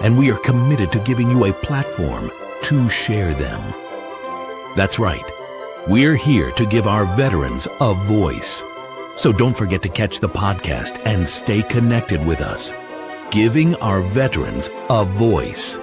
and we are committed to giving you a platform to share them. That's right. We're here to give our veterans a voice. So don't forget to catch the podcast and stay connected with us. Giving our veterans a voice.